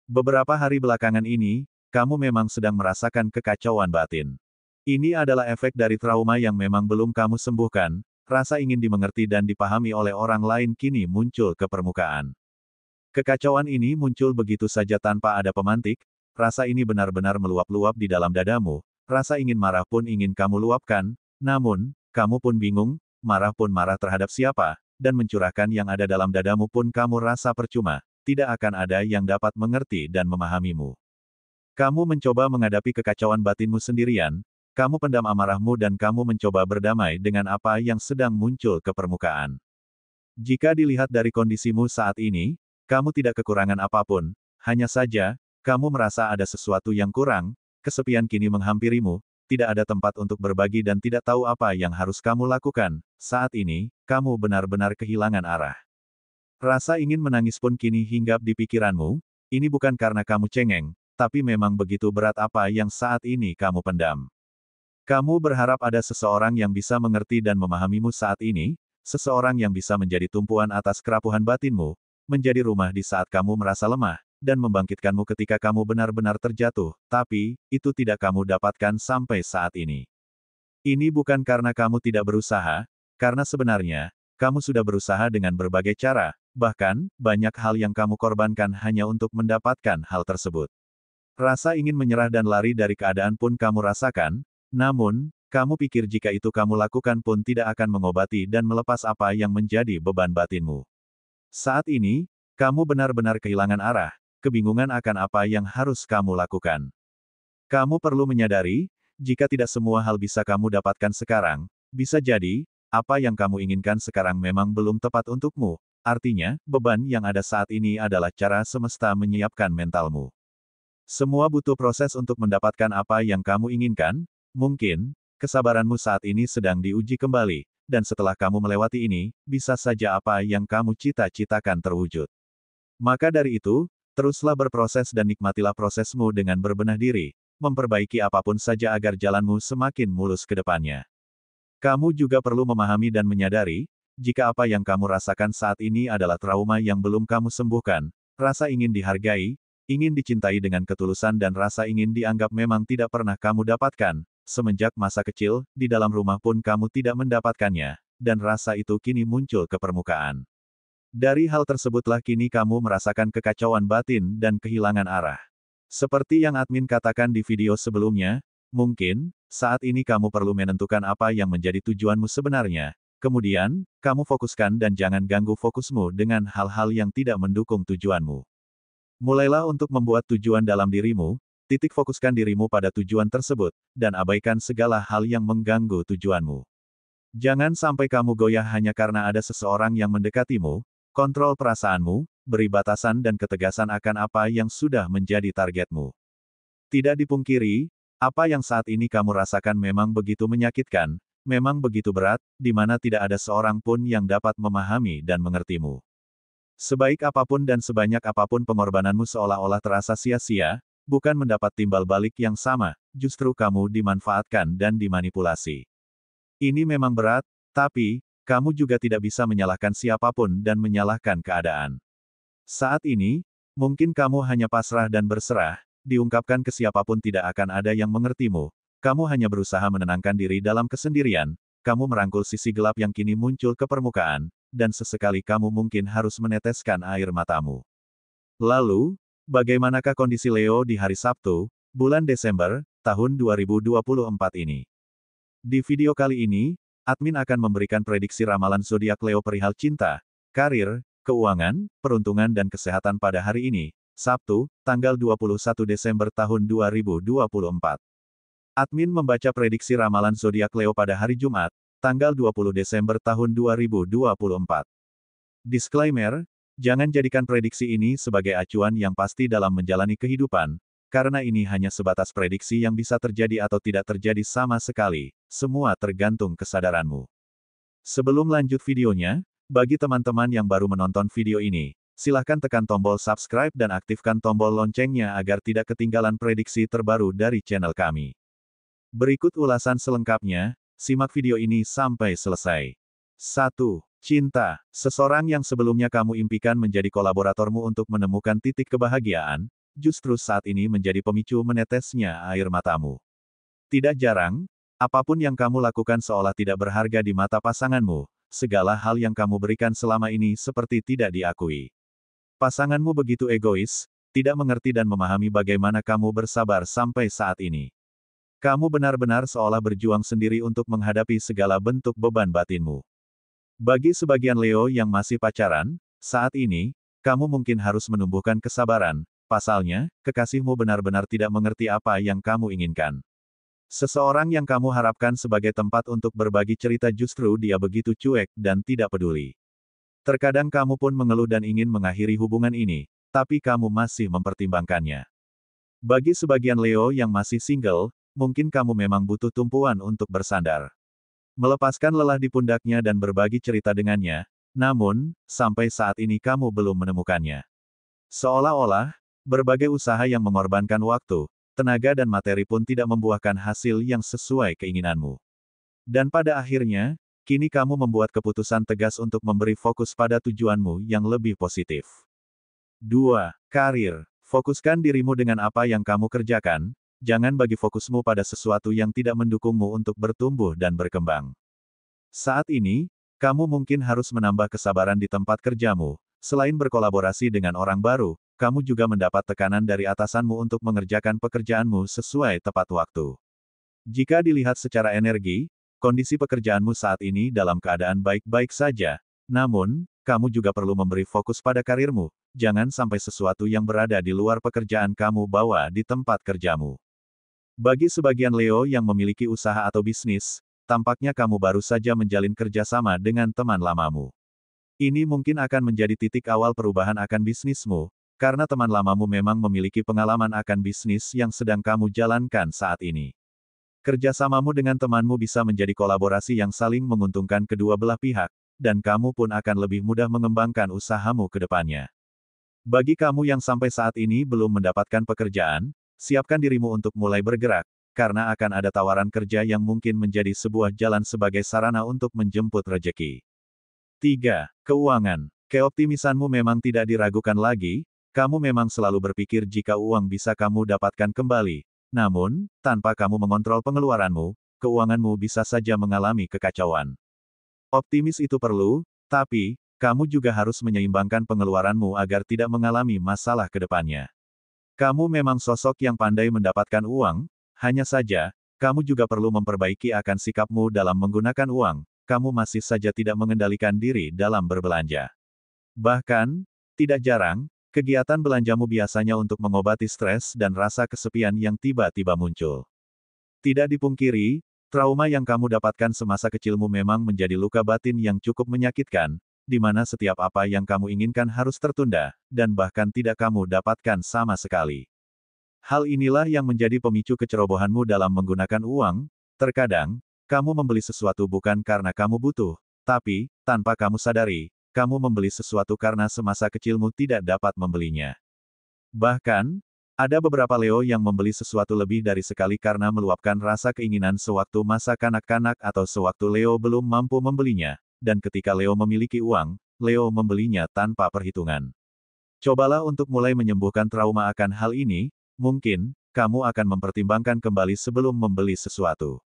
Beberapa hari belakangan ini, kamu memang sedang merasakan kekacauan batin. Ini adalah efek dari trauma yang memang belum kamu sembuhkan, rasa ingin dimengerti dan dipahami oleh orang lain kini muncul ke permukaan. Kekacauan ini muncul begitu saja tanpa ada pemantik, rasa ini benar-benar meluap-luap di dalam dadamu, rasa ingin marah pun ingin kamu luapkan, namun, kamu pun bingung, marah pun marah terhadap siapa, dan mencurahkan yang ada dalam dadamu pun kamu rasa percuma, tidak akan ada yang dapat mengerti dan memahamimu. Kamu mencoba menghadapi kekacauan batinmu sendirian, kamu pendam amarahmu dan kamu mencoba berdamai dengan apa yang sedang muncul ke permukaan. Jika dilihat dari kondisimu saat ini, kamu tidak kekurangan apapun, hanya saja, kamu merasa ada sesuatu yang kurang, kesepian kini menghampirimu, tidak ada tempat untuk berbagi dan tidak tahu apa yang harus kamu lakukan. Saat ini, kamu benar-benar kehilangan arah. Rasa ingin menangis pun kini hinggap di pikiranmu, ini bukan karena kamu cengeng, tapi memang begitu berat apa yang saat ini kamu pendam. Kamu berharap ada seseorang yang bisa mengerti dan memahamimu saat ini, seseorang yang bisa menjadi tumpuan atas kerapuhan batinmu, menjadi rumah di saat kamu merasa lemah, dan membangkitkanmu ketika kamu benar-benar terjatuh, tapi, itu tidak kamu dapatkan sampai saat ini. Ini bukan karena kamu tidak berusaha, karena sebenarnya, kamu sudah berusaha dengan berbagai cara, bahkan, banyak hal yang kamu korbankan hanya untuk mendapatkan hal tersebut. Rasa ingin menyerah dan lari dari keadaan pun kamu rasakan, namun, kamu pikir jika itu kamu lakukan pun tidak akan mengobati dan melepas apa yang menjadi beban batinmu. Saat ini, kamu benar-benar kehilangan arah, kebingungan akan apa yang harus kamu lakukan. Kamu perlu menyadari, jika tidak semua hal bisa kamu dapatkan sekarang, bisa jadi, apa yang kamu inginkan sekarang memang belum tepat untukmu. Artinya, beban yang ada saat ini adalah cara semesta menyiapkan mentalmu. Semua butuh proses untuk mendapatkan apa yang kamu inginkan. Mungkin, kesabaranmu saat ini sedang diuji kembali, dan setelah kamu melewati ini, bisa saja apa yang kamu cita-citakan terwujud. Maka dari itu, teruslah berproses dan nikmatilah prosesmu dengan berbenah diri, memperbaiki apapun saja agar jalanmu semakin mulus ke depannya. Kamu juga perlu memahami dan menyadari, jika apa yang kamu rasakan saat ini adalah trauma yang belum kamu sembuhkan, rasa ingin dihargai, ingin dicintai dengan ketulusan dan rasa ingin dianggap memang tidak pernah kamu dapatkan, semenjak masa kecil, di dalam rumah pun kamu tidak mendapatkannya, dan rasa itu kini muncul ke permukaan. Dari hal tersebutlah kini kamu merasakan kekacauan batin dan kehilangan arah. Seperti yang admin katakan di video sebelumnya, mungkin, saat ini kamu perlu menentukan apa yang menjadi tujuanmu sebenarnya, kemudian, kamu fokuskan dan jangan ganggu fokusmu dengan hal-hal yang tidak mendukung tujuanmu. Mulailah untuk membuat tujuan dalam dirimu, titik fokuskan dirimu pada tujuan tersebut, dan abaikan segala hal yang mengganggu tujuanmu. Jangan sampai kamu goyah hanya karena ada seseorang yang mendekatimu, kontrol perasaanmu, beri batasan dan ketegasan akan apa yang sudah menjadi targetmu. Tidak dipungkiri, apa yang saat ini kamu rasakan memang begitu menyakitkan, memang begitu berat, di mana tidak ada seorang pun yang dapat memahami dan mengertimu. Sebaik apapun dan sebanyak apapun pengorbananmu seolah-olah terasa sia-sia, bukan mendapat timbal balik yang sama, justru kamu dimanfaatkan dan dimanipulasi. Ini memang berat, tapi, kamu juga tidak bisa menyalahkan siapapun dan menyalahkan keadaan. Saat ini, mungkin kamu hanya pasrah dan berserah, diungkapkan ke siapapun tidak akan ada yang mengertimu, kamu hanya berusaha menenangkan diri dalam kesendirian, kamu merangkul sisi gelap yang kini muncul ke permukaan, dan sesekali kamu mungkin harus meneteskan air matamu. Lalu, bagaimanakah kondisi Leo di hari Sabtu, bulan Desember, tahun 2024 ini? Di video kali ini, admin akan memberikan prediksi ramalan zodiak Leo perihal cinta, karir, keuangan, peruntungan dan kesehatan pada hari ini, Sabtu, tanggal 21 Desember tahun 2024. Admin membaca prediksi ramalan zodiak Leo pada hari Jumat, tanggal 20 Desember tahun 2024. Disclaimer, jangan jadikan prediksi ini sebagai acuan yang pasti dalam menjalani kehidupan, karena ini hanya sebatas prediksi yang bisa terjadi atau tidak terjadi sama sekali, semua tergantung kesadaranmu. Sebelum lanjut videonya, bagi teman-teman yang baru menonton video ini, silahkan tekan tombol subscribe dan aktifkan tombol loncengnya agar tidak ketinggalan prediksi terbaru dari channel kami. Berikut ulasan selengkapnya, simak video ini sampai selesai. 1. Cinta. Seseorang yang sebelumnya kamu impikan menjadi kolaboratormu untuk menemukan titik kebahagiaan, justru saat ini menjadi pemicu menetesnya air matamu. Tidak jarang, apapun yang kamu lakukan seolah tidak berharga di mata pasanganmu, segala hal yang kamu berikan selama ini seperti tidak diakui. Pasanganmu begitu egois, tidak mengerti dan memahami bagaimana kamu bersabar sampai saat ini. Kamu benar-benar seolah berjuang sendiri untuk menghadapi segala bentuk beban batinmu. Bagi sebagian Leo yang masih pacaran, saat ini, kamu mungkin harus menumbuhkan kesabaran, pasalnya, kekasihmu benar-benar tidak mengerti apa yang kamu inginkan. Seseorang yang kamu harapkan sebagai tempat untuk berbagi cerita justru dia begitu cuek dan tidak peduli. Terkadang kamu pun mengeluh dan ingin mengakhiri hubungan ini, tapi kamu masih mempertimbangkannya. Bagi sebagian Leo yang masih single, mungkin kamu memang butuh tumpuan untuk bersandar. Melepaskan lelah di pundaknya dan berbagi cerita dengannya, namun, sampai saat ini kamu belum menemukannya. Seolah-olah, berbagai usaha yang mengorbankan waktu, tenaga dan materi pun tidak membuahkan hasil yang sesuai keinginanmu. Dan pada akhirnya, kini kamu membuat keputusan tegas untuk memberi fokus pada tujuanmu yang lebih positif. 2. Karir. Fokuskan dirimu dengan apa yang kamu kerjakan, jangan bagi fokusmu pada sesuatu yang tidak mendukungmu untuk bertumbuh dan berkembang. Saat ini, kamu mungkin harus menambah kesabaran di tempat kerjamu, selain berkolaborasi dengan orang baru, kamu juga mendapat tekanan dari atasanmu untuk mengerjakan pekerjaanmu sesuai tepat waktu. Jika dilihat secara energi, kondisi pekerjaanmu saat ini dalam keadaan baik-baik saja, namun, kamu juga perlu memberi fokus pada karirmu, jangan sampai sesuatu yang berada di luar pekerjaan kamu bawa di tempat kerjamu. Bagi sebagian Leo yang memiliki usaha atau bisnis, tampaknya kamu baru saja menjalin kerjasama dengan teman lamamu. Ini mungkin akan menjadi titik awal perubahan akan bisnismu, karena teman lamamu memang memiliki pengalaman akan bisnis yang sedang kamu jalankan saat ini. Kerjasamamu dengan temanmu bisa menjadi kolaborasi yang saling menguntungkan kedua belah pihak, dan kamu pun akan lebih mudah mengembangkan usahamu ke depannya. Bagi kamu yang sampai saat ini belum mendapatkan pekerjaan, siapkan dirimu untuk mulai bergerak, karena akan ada tawaran kerja yang mungkin menjadi sebuah jalan sebagai sarana untuk menjemput rejeki. 3. Keuangan. Keoptimisanmu memang tidak diragukan lagi, kamu memang selalu berpikir jika uang bisa kamu dapatkan kembali. Namun, tanpa kamu mengontrol pengeluaranmu, keuanganmu bisa saja mengalami kekacauan. Optimis itu perlu, tapi, kamu juga harus menyeimbangkan pengeluaranmu agar tidak mengalami masalah ke depannya. Kamu memang sosok yang pandai mendapatkan uang, hanya saja, kamu juga perlu memperbaiki akan sikapmu dalam menggunakan uang, kamu masih saja tidak mengendalikan diri dalam berbelanja. Bahkan, tidak jarang, kegiatan belanjamu biasanya untuk mengobati stres dan rasa kesepian yang tiba-tiba muncul. Tidak dipungkiri, trauma yang kamu dapatkan semasa kecilmu memang menjadi luka batin yang cukup menyakitkan, di mana setiap apa yang kamu inginkan harus tertunda, dan bahkan tidak kamu dapatkan sama sekali. Hal inilah yang menjadi pemicu kecerobohanmu dalam menggunakan uang. Terkadang, kamu membeli sesuatu bukan karena kamu butuh, tapi, tanpa kamu sadari, kamu membeli sesuatu karena semasa kecilmu tidak dapat membelinya. Bahkan, ada beberapa Leo yang membeli sesuatu lebih dari sekali karena meluapkan rasa keinginan sewaktu masa kanak-kanak atau sewaktu Leo belum mampu membelinya, dan ketika Leo memiliki uang, Leo membelinya tanpa perhitungan. Cobalah untuk mulai menyembuhkan trauma akan hal ini, mungkin, kamu akan mempertimbangkan kembali sebelum membeli sesuatu.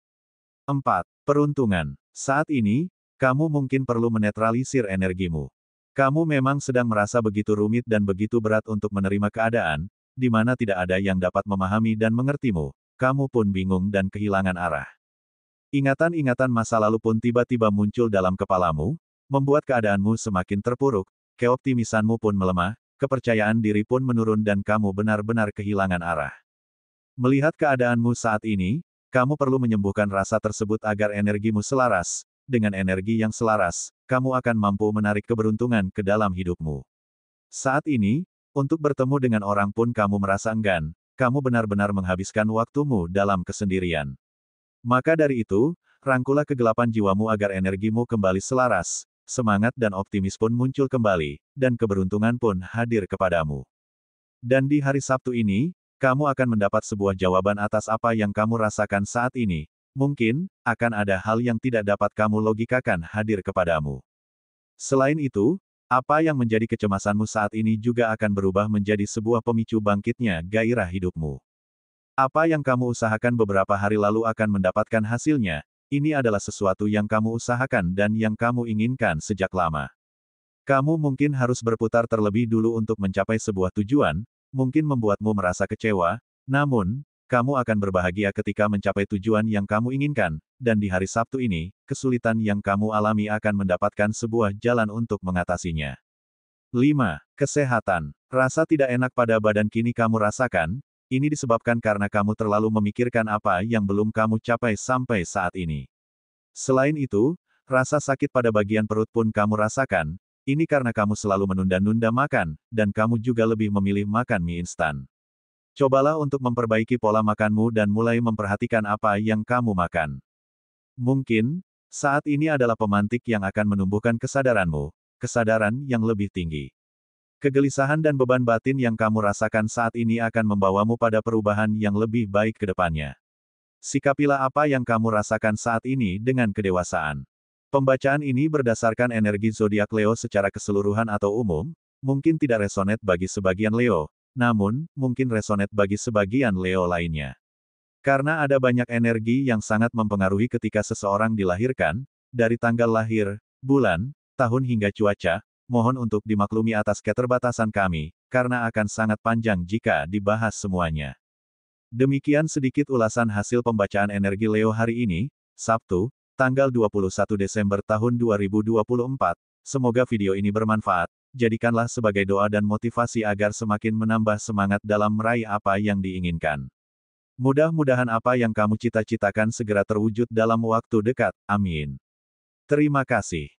4. Peruntungan. Saat ini, kamu mungkin perlu menetralisir energimu. Kamu memang sedang merasa begitu rumit dan begitu berat untuk menerima keadaan, di mana tidak ada yang dapat memahami dan mengertimu. Kamu pun bingung dan kehilangan arah. Ingatan-ingatan masa lalu pun tiba-tiba muncul dalam kepalamu, membuat keadaanmu semakin terpuruk, keoptimisanmu pun melemah, kepercayaan diri pun menurun dan kamu benar-benar kehilangan arah. Melihat keadaanmu saat ini, kamu perlu menyembuhkan rasa tersebut agar energimu selaras. Dengan energi yang selaras, kamu akan mampu menarik keberuntungan ke dalam hidupmu. Saat ini, untuk bertemu dengan orang pun kamu merasa enggan, kamu benar-benar menghabiskan waktumu dalam kesendirian. Maka dari itu, rangkulah kegelapan jiwamu agar energimu kembali selaras, semangat dan optimis pun muncul kembali, dan keberuntungan pun hadir kepadamu. Dan di hari Sabtu ini, kamu akan mendapat sebuah jawaban atas apa yang kamu rasakan saat ini. Mungkin, akan ada hal yang tidak dapat kamu logikakan hadir kepadamu. Selain itu, Apa yang menjadi kecemasanmu saat ini juga akan berubah menjadi sebuah pemicu bangkitnya gairah hidupmu. Apa yang kamu usahakan beberapa hari lalu akan mendapatkan hasilnya, ini adalah sesuatu yang kamu usahakan dan yang kamu inginkan sejak lama. Kamu mungkin harus berputar terlebih dulu untuk mencapai sebuah tujuan, mungkin membuatmu merasa kecewa, namun, kamu akan berbahagia ketika mencapai tujuan yang kamu inginkan, dan di hari Sabtu ini, kesulitan yang kamu alami akan mendapatkan sebuah jalan untuk mengatasinya. 5. Kesehatan. Rasa tidak enak pada badan kini kamu rasakan, ini disebabkan karena kamu terlalu memikirkan apa yang belum kamu capai sampai saat ini. Selain itu, rasa sakit pada bagian perut pun kamu rasakan, ini karena kamu selalu menunda-nunda makan, dan kamu juga lebih memilih makan mie instan. Cobalah untuk memperbaiki pola makanmu dan mulai memperhatikan apa yang kamu makan. Mungkin, saat ini adalah pemantik yang akan menumbuhkan kesadaranmu, kesadaran yang lebih tinggi. Kegelisahan dan beban batin yang kamu rasakan saat ini akan membawamu pada perubahan yang lebih baik ke depannya. Sikapilah apa yang kamu rasakan saat ini dengan kedewasaan. Pembacaan ini berdasarkan energi zodiak Leo secara keseluruhan atau umum, mungkin tidak resonet bagi sebagian Leo, namun, mungkin resonet bagi sebagian Leo lainnya. Karena ada banyak energi yang sangat mempengaruhi ketika seseorang dilahirkan, dari tanggal lahir, bulan, tahun hingga cuaca, mohon untuk dimaklumi atas keterbatasan kami, karena akan sangat panjang jika dibahas semuanya. Demikian sedikit ulasan hasil pembacaan energi Leo hari ini, Sabtu, tanggal 21 Desember tahun 2024. Semoga video ini bermanfaat. Jadikanlah sebagai doa dan motivasi agar semakin menambah semangat dalam meraih apa yang diinginkan. Mudah-mudahan apa yang kamu cita-citakan segera terwujud dalam waktu dekat. Amin. Terima kasih.